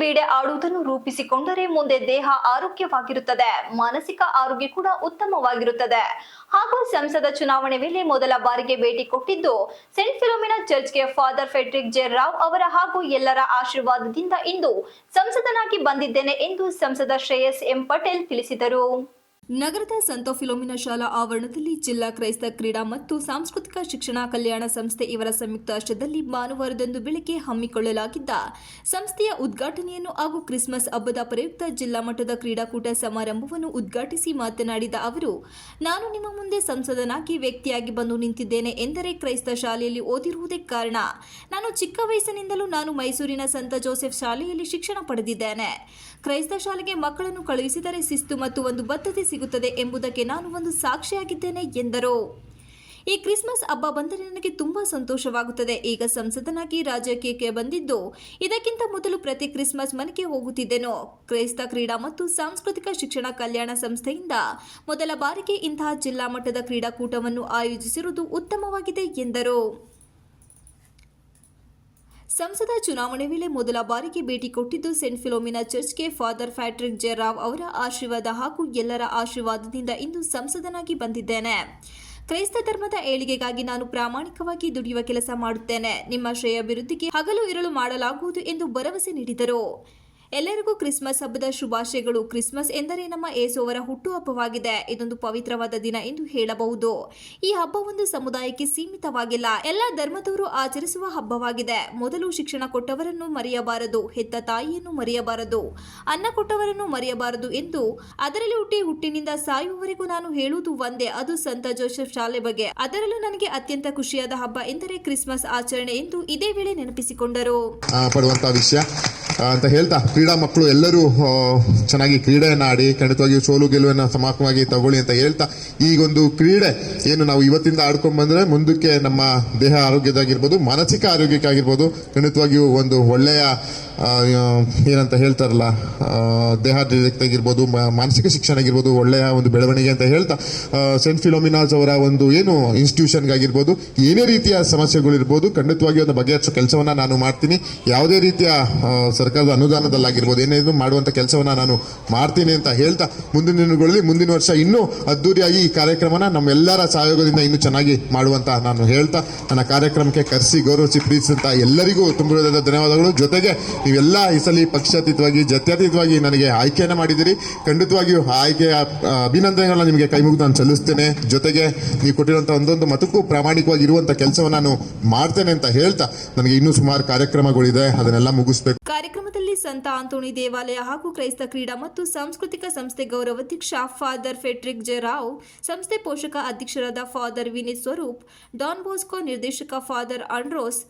ಕ್ರೀಡೆ ಆಡುವುದನ್ನು ರೂಪಿಸಿಕೊಂಡರೆ ಮುಂದೆ ದೇಹ ಆರೋಗ್ಯವಾಗಿರುತ್ತದೆ, ಮಾನಸಿಕ ಆರೋಗ್ಯ ಕೂಡ ಉತ್ತಮವಾಗಿರುತ್ತದೆ. ಹಾಗೂ ಸಂಸದ ಚುನಾವಣೆ ವೇಳೆ ಮೊದಲ ಬಾರಿಗೆ ಭೇಟಿ ಕೊಟ್ಟಿದ್ದು ಸೆಂಟ್ ಫಿಲೋಮಿನಾ ಚರ್ಚ್ಗೆ ಫಾದರ್ ಫೆಡ್ರಿಕ್ ಜೆ ರಾವ್ ಅವರ ಹಾಗೂ ಎಲ್ಲರ ಆಶೀರ್ವಾದದಿಂದ ಇಂದು ಸಂಸದನಾಗಿ ಬಂದಿದ್ದೇನೆ ಎಂದು ಸಂಸದ ಶ್ರೇಯಸ್ ಎಂ ಪಟೇಲ್ ತಿಳಿಸಿದರು. ನಗರದ ಸಂತ ಫಿಲೋಮಿನಾ ಶಾಲಾ ಆವರಣದಲ್ಲಿ ಜಿಲ್ಲಾ ಕ್ರೈಸ್ತ ಕ್ರೀಡಾ ಮತ್ತು ಸಾಂಸ್ಕೃತಿಕ ಶಿಕ್ಷಣ ಕಲ್ಯಾಣ ಸಂಸ್ಥೆ ಇವರ ಸಂಯುಕ್ತ ಆಶ್ರಯದಲ್ಲಿ ಭಾನುವಾರದಂದು ಬೆಳಗ್ಗೆ ಹಮ್ಮಿಕೊಳ್ಳಲಾಗಿದ್ದ ಸಂಸ್ಥೆಯ ಉದ್ಘಾಟನೆಯನ್ನು ಹಾಗೂ ಕ್ರಿಸ್ಮಸ್ ಹಬ್ಬದ ಪ್ರಯುಕ್ತ ಜಿಲ್ಲಾ ಮಟ್ಟದ ಕ್ರೀಡಾಕೂಟ ಸಮಾರಂಭವನ್ನು ಉದ್ಘಾಟಿಸಿ ಮಾತನಾಡಿದ ಅವರು, ನಾನು ನಿಮ್ಮ ಮುಂದೆ ಸಂಸದನಾಗಿ ವ್ಯಕ್ತಿಯಾಗಿ ಬಂದು ನಿಂತಿದ್ದೇನೆ ಎಂದರೆ ಕ್ರೈಸ್ತ ಶಾಲೆಯಲ್ಲಿ ಓದಿರುವುದೇ ಕಾರಣ. ನಾನು ಚಿಕ್ಕ ವಯಸ್ಸಿನಿಂದಲೂ ನಾನು ಮೈಸೂರಿನ ಸಂತ ಜೋಸೆಫ್ ಶಾಲೆಯಲ್ಲಿ ಶಿಕ್ಷಣ ಪಡೆದಿದ್ದೇನೆ. ಕ್ರೈಸ್ತ ಶಾಲೆಗೆ ಮಕ್ಕಳನ್ನು ಕಳುಹಿಸಿದರೆ ಶಿಸ್ತು ಮತ್ತು ಒಂದು ಬದ್ಧತೆ ಸಿಗುತ್ತದೆ ಎಂಬುದಕ್ಕೆ ನಾನು ಒಂದು ಸಾಕ್ಷಿಯಾಗಿದ್ದೇನೆ ಎಂದರು. ಈ ಕ್ರಿಸ್ಮಸ್ ಹಬ್ಬ ಬಂದರೆ ನನಗೆ ತುಂಬಾ ಸಂತೋಷವಾಗುತ್ತದೆ. ಈಗ ಸಂಸದನಾಗಿ ರಾಜ್ಯಕ್ಕೆ ಬಂದಿದ್ದು ಇದಕ್ಕಿಂತ ಮೊದಲು ಪ್ರತಿ ಕ್ರಿಸ್ಮಸ್ ಮನೆಗೆ ಹೋಗುತ್ತಿದ್ದೆನು. ಕ್ರೈಸ್ತ ಕ್ರೀಡಾ ಮತ್ತು ಸಾಂಸ್ಕೃತಿಕ ಶಿಕ್ಷಣ ಕಲ್ಯಾಣ ಸಂಸ್ಥೆಯಿಂದ ಮೊದಲ ಬಾರಿಗೆ ಇಂತಹ ಜಿಲ್ಲಾ ಮಟ್ಟದ ಕ್ರೀಡಾಕೂಟವನ್ನು ಆಯೋಜಿಸಿರುವುದು ಉತ್ತಮವಾಗಿದೆ ಎಂದರು. ಸಂಸದ ಚುನಾವಣೆ ವೇಳೆ ಮೊದಲ ಬಾರಿಗೆ ಭೇಟಿ ಕೊಟ್ಟಿದ್ದು ಸೆಂಟ್ ಫಿಲೋಮಿನಾ ಚರ್ಚ್ಗೆ ಫಾದರ್ ಫ್ಯಾಟ್ರಿಕ್ ಜೆ ರಾವ್ ಅವರ ಆಶೀರ್ವಾದ ಹಾಗೂ ಎಲ್ಲರ ಆಶೀರ್ವಾದದಿಂದ ಇಂದು ಸಂಸದನಾಗಿ ಬಂದಿದ್ದೇನೆ. ಕ್ರೈಸ್ತ ಧರ್ಮದ ಏಳಿಗೆಗಾಗಿ ನಾನು ಪ್ರಾಮಾಣಿಕವಾಗಿ ದುಡಿಯುವ ಕೆಲಸ ಮಾಡುತ್ತೇನೆ. ನಿಮ್ಮ ಶ್ರೇಯಾಭಿವೃದ್ಧಿಗೆ ಹಗಲು ಇರಲು ಮಾಡಲಾಗುವುದು ಎಂದು ಭರವಸೆ ನೀಡಿದರು. ಎಲ್ಲರಿಗೂ ಕ್ರಿಸ್ಮಸ್ ಹಬ್ಬದ ಶುಭಾಶಯಗಳು. ಕ್ರಿಸ್ಮಸ್ ಎಂದರೆ ನಮ್ಮ ಯೇಸುವರ ಹುಟ್ಟುಹಬ್ಬವಾಗಿದೆ. ಇದೊಂದು ಪವಿತ್ರವಾದ ದಿನ ಎಂದು ಹೇಳಬಹುದು. ಈ ಹಬ್ಬ ಒಂದು ಸಮುದಾಯಕ್ಕೆ ಸೀಮಿತವಾಗಿಲ್ಲ, ಎಲ್ಲ ಧರ್ಮದವರು ಆಚರಿಸುವ ಹಬ್ಬವಾಗಿದೆ. ಮೊದಲು ಶಿಕ್ಷಣ ಕೊಟ್ಟವರನ್ನು ಮರೆಯಬಾರದು, ಹೆತ್ತ ತಾಯಿಯನ್ನು ಮರೆಯಬಾರದು, ಅನ್ನ ಕೊಟ್ಟವರನ್ನು ಮರೆಯಬಾರದು ಎಂದು ಅದರಲ್ಲಿ ಹುಟ್ಟಿನಿಂದ ಸಾಯುವವರೆಗೂ ನಾನು ಹೇಳುವುದು ಒಂದೇ, ಅದು ಸಂತ ಜೋಸೆಫ್ ಶಾಲೆ ಬಗ್ಗೆ. ಅದರಲ್ಲೂ ನನಗೆ ಅತ್ಯಂತ ಖುಷಿಯಾದ ಹಬ್ಬ ಎಂದರೆ ಕ್ರಿಸ್ಮಸ್ ಆಚರಣೆ ಎಂದು ಇದೇ ವೇಳೆ ನೆನಪಿಸಿಕೊಂಡರು. ಅಂತ ಹೇಳ್ತಾ ಕ್ರೀಡಾ ಮಕ್ಕಳು ಎಲ್ಲರೂ ಚೆನ್ನಾಗಿ ಕ್ರೀಡೆಯನ್ನು ಆಡಿ ಖಂಡಿತವಾಗಿಯೂ ಸೋಲು ಗೆಲುವನ್ನು ಸಮಾನವಾಗಿ ತಗೊಳ್ಳಿ ಅಂತ ಹೇಳ್ತಾ, ಈಗೊಂದು ಕ್ರೀಡೆ ಏನು ನಾವು ಇವತ್ತಿಂದ ಆಡ್ಕೊಂಡು ಬಂದರೆ ಮುಂದಕ್ಕೆ ನಮ್ಮ ದೇಹ ಆರೋಗ್ಯದಾಗಿರ್ಬೋದು, ಮಾನಸಿಕ ಆರೋಗ್ಯಕ್ಕಾಗಿರ್ಬೋದು ಖಂಡಿತವಾಗಿಯೂ ಒಂದು ಒಳ್ಳೆಯ ಏನಂತ ಹೇಳ್ತಾರಲ್ಲ, ದೇಹಾಗಿರ್ಬೋದು, ಮಾನಸಿಕ ಶಿಕ್ಷಣ ಆಗಿರ್ಬೋದು, ಒಳ್ಳೆಯ ಒಂದು ಬೆಳವಣಿಗೆ ಅಂತ ಹೇಳ್ತಾ ಸೆಂಟ್ ಫಿಲೋಮಿನಾಸ್ ಅವರ ಒಂದು ಏನು ಇನ್ಸ್ಟಿಟ್ಯೂಷನ್ಗಾಗಿರ್ಬೋದು, ಏನೇ ರೀತಿಯ ಸಮಸ್ಯೆಗಳಿರ್ಬೋದು ಖಂಡಿತವಾಗಿ ಒಂದು ಬಗೆಹರಿಸೋ ಕೆಲಸವನ್ನು ನಾನು ಮಾಡ್ತೀನಿ. ಯಾವುದೇ ರೀತಿಯ ಸರ್ಕಾರದ ಅನುದಾನದಲ್ಲಾಗಿರ್ಬೋದು ಏನೇನು ಮಾಡುವಂಥ ಕೆಲಸವನ್ನು ನಾನು ಮಾಡ್ತೀನಿ ಅಂತ ಹೇಳ್ತಾ ಮುಂದಿನ ದಿನಗಳಲ್ಲಿ ಮುಂದಿನ ವರ್ಷ ಇನ್ನೂ ಅದ್ದೂರಿಯಾಗಿ ಈ ಕಾರ್ಯಕ್ರಮನ ನಮ್ಮೆಲ್ಲರ ಸಹಯೋಗದಿಂದ ಇನ್ನೂ ಚೆನ್ನಾಗಿ ಮಾಡುವಂತ ನಾನು ಹೇಳ್ತಾ ನನ್ನ ಕಾರ್ಯಕ್ರಮಕ್ಕೆ ಕರೆಸಿ ಗೌರವಿಸಿ ಪ್ರೀತಿಸಿದಂಥ ಎಲ್ಲರಿಗೂ ತುಂಬ ಧನ್ಯವಾದಗಳು. ಜೊತೆಗೆ ನೀವೆಲ್ಲ ಈ ಸಲ ಪಕ್ಷಾತೀತವಾಗಿ ಜಾತ್ಯತೀತವಾಗಿ ನನಗೆ ಆಯ್ಕೆಯನ್ನು ಮಾಡಿದಿರಿ. ಖಂಡಿತವಾಗಿಯೂ ಆಯ್ಕೆಯ ಅಭಿನಂದನೆಗಳನ್ನ ನಿಮಗೆ ಕೈ ಮುಗಿದು ನಾನು ಸಲ್ಲಿಸ್ತೇನೆ. ಜೊತೆಗೆ ನೀವು ಕೊಟ್ಟಿರುವಂಥ ಒಂದೊಂದು ಮತಕ್ಕೂ ಪ್ರಾಮಾಣಿಕವಾಗಿ ಇರುವಂಥ ಕೆಲಸವನ್ನು ನಾನು ಮಾಡ್ತೇನೆ ಅಂತ ಹೇಳ್ತಾ ನನಗೆ ಇನ್ನೂ ಸುಮಾರು ಕಾರ್ಯಕ್ರಮಗಳಿದೆ, ಅದನ್ನೆಲ್ಲ ಮುಗಿಸ್ಬೇಕು. ಕಾರ್ಯಕ್ರಮದಲ್ಲಿ ಸಂತ ಆಂಟೋನಿ ದೇವಾಲಯ ಹಾಗೂ ಕ್ರೈಸ್ತ ಕ್ರೀಡಾ ಮತ್ತು ಸಾಂಸ್ಕೃತಿಕ ಸಂಸ್ಥೆ ಗೌರವಾಧ್ಯಕ್ಷ ಫಾದರ್ ಫೆಡ್ರಿಕ್ ಜೆ ರಾವ್, ಸಂಸ್ಥೆ ಪೋಷಕ ಅಧ್ಯಕ್ಷರಾದ ಫಾದರ್ ವಿನೀತ್ ಸ್ವರೂಪ್, ಡಾನ್ ಬೋಸ್ಕೋ ನಿರ್ದೇಶಕ ಫಾದರ್ ಆಂಡ್ರೋಸ್,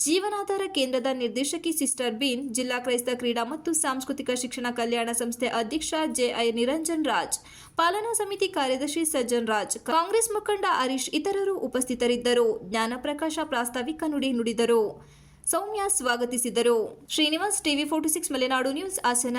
ಜೀವನಾಧಾರ ಕೇಂದ್ರದ ನಿರ್ದೇಶಕಿ ಸಿಸ್ಟರ್ ಬೀನ್, ಜಿಲ್ಲಾ ಕ್ರೈಸ್ತ ಕ್ರೀಡಾ ಮತ್ತು ಸಾಂಸ್ಕೃತಿಕ ಶಿಕ್ಷಣ ಕಲ್ಯಾಣ ಸಂಸ್ಥೆ ಅಧ್ಯಕ್ಷ ಜೆಐ ನಿರಂಜನ್ ರಾಜ್, ಪಾಲನಾ ಸಮಿತಿ ಕಾರ್ಯದರ್ಶಿ ಸಜ್ಜನ್ ರಾಜ್, ಕಾಂಗ್ರೆಸ್ ಮುಖಂಡ ಹರೀಶ್ ಇತರರು ಉಪಸ್ಥಿತರಿದ್ದರು. ಜ್ಞಾನಪ್ರಕಾಶ ಪ್ರಾಸ್ತಾವಿಕ ನುಡಿ ನುಡಿದರು. ಸೌಮ್ಯ ಸ್ವಾಗತಿಸಿದರು. Srinivas, TV 46 Malenadu news, Hassan.